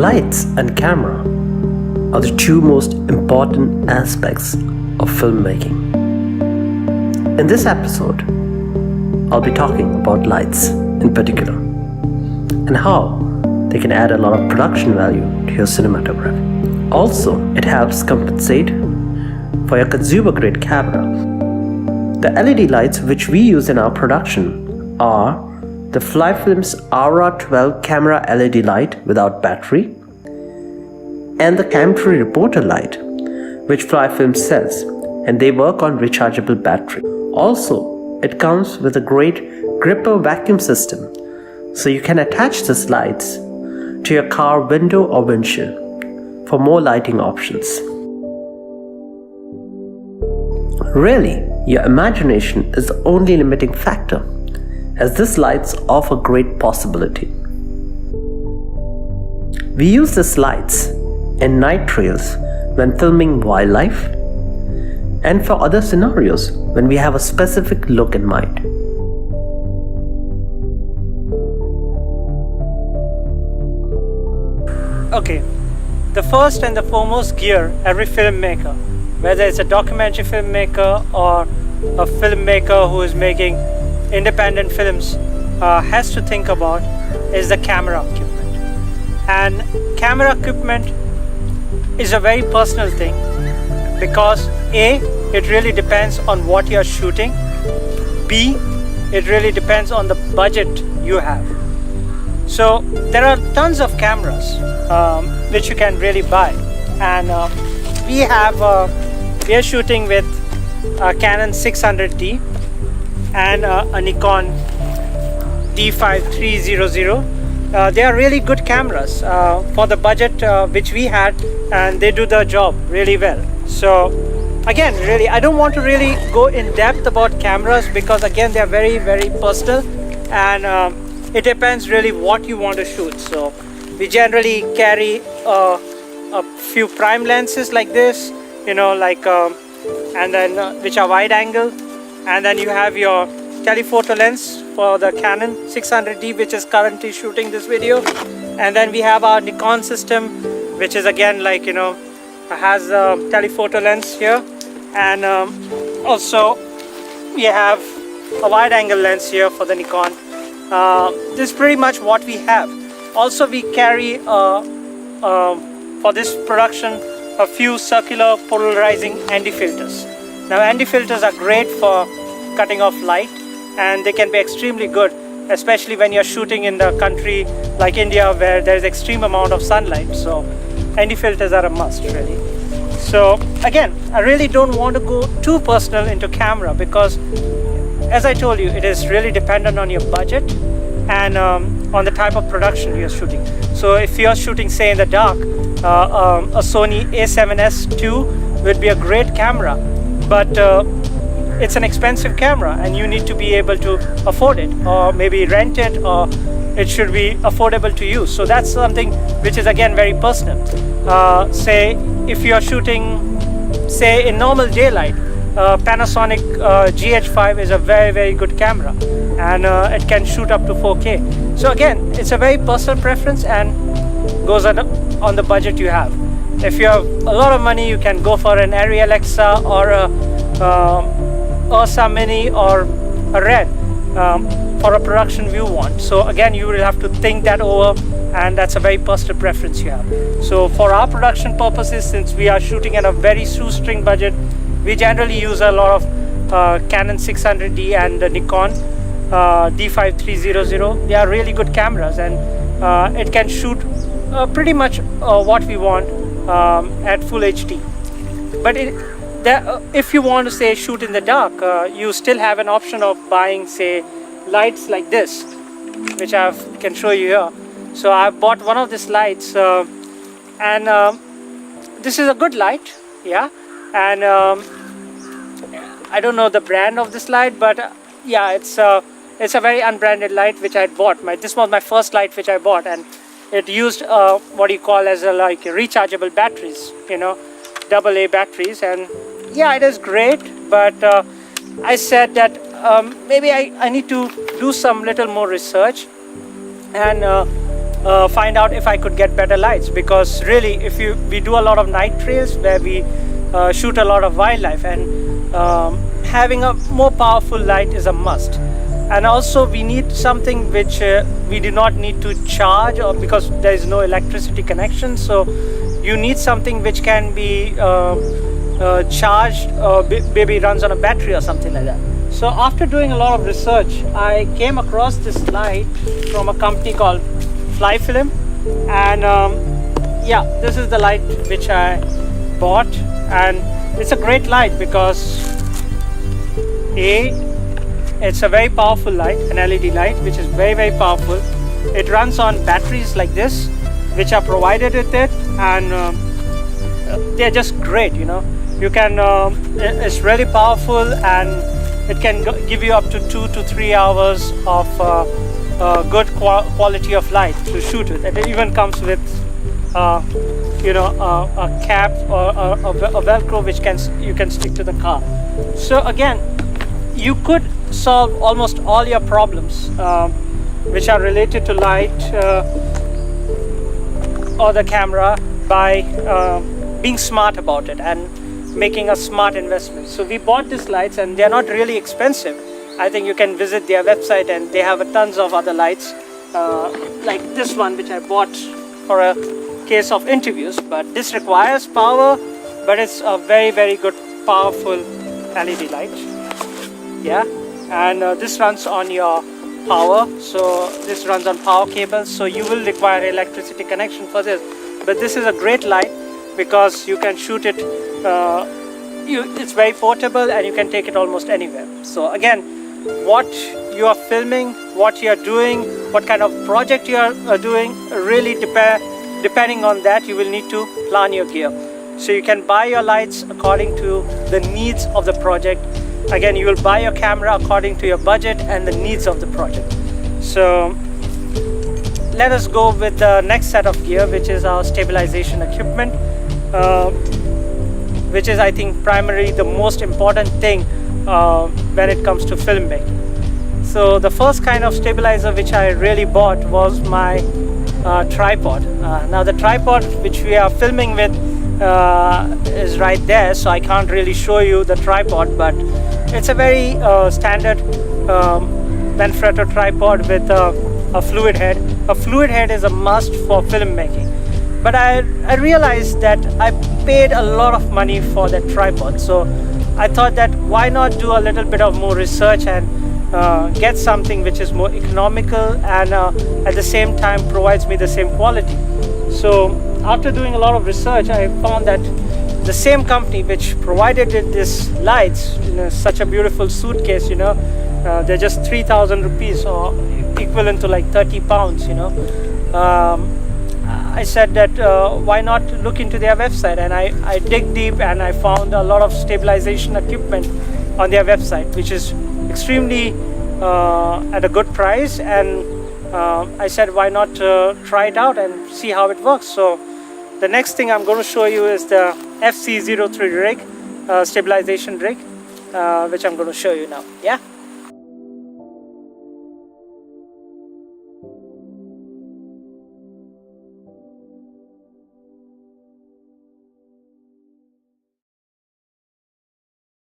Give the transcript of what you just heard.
Lights and camera are the two most important aspects of filmmaking. In this episode, I'll be talking about lights in particular and how they can add a lot of production value to your cinematography. Also, it helps compensate for your consumer-grade camera. The LED lights which we use in our production are the Flyfilms Aura 12 camera LED light without battery and the Camtree Reporter light which Flyfilms sells, and they work on rechargeable battery. Also, it comes with a great gripper vacuum system, so you can attach these lights to your car window or windshield for more lighting options. Really, your imagination is the only limiting factor, as these lights offer great possibility. We use these lights in night trails when filming wildlife and for other scenarios when we have a specific look in mind. Okay, the first and the foremost gear every filmmaker, whether it's a documentary filmmaker or a filmmaker who is making independent films, has to think about is the camera equipment. And camera equipment is a very personal thing because A, it really depends on what you're shooting. B, it really depends on the budget you have. So there are tons of cameras which you can really buy, and we are shooting with a Canon 600D and a Nikon D5300. They are really good cameras for the budget which we had, and they do the job really well. So again, really, I don't want to really go in depth about cameras because again, they are very, very personal, and it depends really what you want to shoot. So we generally carry a few prime lenses like this, and then which are wide angle, and then you have your telephoto lens for the Canon 600D, which is currently shooting this video, and then we have our Nikon system, which is again has a telephoto lens here, and also we have a wide angle lens here for the Nikon. This is pretty much what we have. Also, we carry for this production a few circular polarizing ND filters. Now, ND filters are great for cutting off light, and they can be extremely good, especially when you're shooting in the country like India where there's extreme amount of sunlight. So ND filters are a must, really. So again, I really don't want to go too personal into camera because, as I told you, it is really dependent on your budget and on the type of production you're shooting. So if you're shooting, say, in the dark, a Sony A7S II would be a great camera, but it's an expensive camera and you need to be able to afford it, or maybe rent it, or it should be affordable to use. So that's something which is again very personal. Say if you're shooting, say, in normal daylight, Panasonic GH5 is a very, very good camera, and it can shoot up to 4K. So again, it's a very personal preference and goes on the budget you have. If you have a lot of money, you can go for an Arri Alexa or a Ursa Mini or a Red for a production view want. So again, you will have to think that over, and that's a very personal preference you have. So for our production purposes, since we are shooting at a very shoestring budget, we generally use a lot of Canon 600D and the Nikon D5300. They are really good cameras, and it can shoot pretty much what we want at full HD. But if you want to, say, shoot in the dark, you still have an option of buying, say, lights like this, which I can show you here. So I bought one of these lights, and this is a good light, yeah. And I don't know the brand of this light, but yeah, it's a very unbranded light which I bought. This was my first light which I bought, and it used what you call as rechargeable batteries, AA batteries, and yeah, it is great. But I said that maybe I need to do some little more research, and find out if I could get better lights, because really we do a lot of night trails where we shoot a lot of wildlife, and having a more powerful light is a must. And also we need something which we do not need to charge, or because there is no electricity connection, so you need something which can be charged, or maybe runs on a battery or something like that. So after doing a lot of research, I came across this light from a company called Flyfilm, and yeah, this is the light which I bought, and it's a great light because it's a very powerful light, an LED light which is very, very powerful. It runs on batteries like this which are provided with it, and they're just great, you know. You can it's really powerful, and it can give you up to 2 to 3 hours of good quality of light to shoot with. And it even comes with you know, a cap or a velcro which you can stick to the car. So again, you could solve almost all your problems which are related to light or the camera by being smart about it and making a smart investment. So we bought these lights, and they're not really expensive. I think you can visit their website, and they have tons of other lights like this one which I bought for a case of interviews. But this requires power, but it's a very, very good powerful LED light. Yeah, and this runs on your power, so this runs on power cables, so you will require electricity connection for this. But this is a great light because you can shoot it, it's very portable, and you can take it almost anywhere. So again, what you are filming, what you are doing, what kind of project you are doing, really depending on that, you will need to plan your gear. So you can buy your lights according to the needs of the project. Again, you will buy your camera according to your budget and the needs of the project. So let us go with the next set of gear, which is our stabilization equipment, which is, I think, primarily the most important thing when it comes to filmmaking. So the first kind of stabilizer which I really bought was my tripod. Now the tripod which we are filming with is right there, so I can't really show you the tripod, but it's a very standard Manfrotto tripod with a fluid head. A fluid head is a must for filmmaking. But I realized that I paid a lot of money for that tripod, so I thought that why not do a little bit of more research and get something which is more economical and at the same time provides me the same quality. So after doing a lot of research, I found that the same company which provided this lights in such a beautiful suitcase, you know, they're just 3,000 rupees or equivalent to like 30 pounds, you know. I said that why not look into their website, and I dig deep, and I found a lot of stabilization equipment on their website, which is extremely at a good price, and I said why not try it out and see how it works. So the next thing I'm going to show you is the FC03 rig, stabilization rig, which I'm going to show you now. Yeah.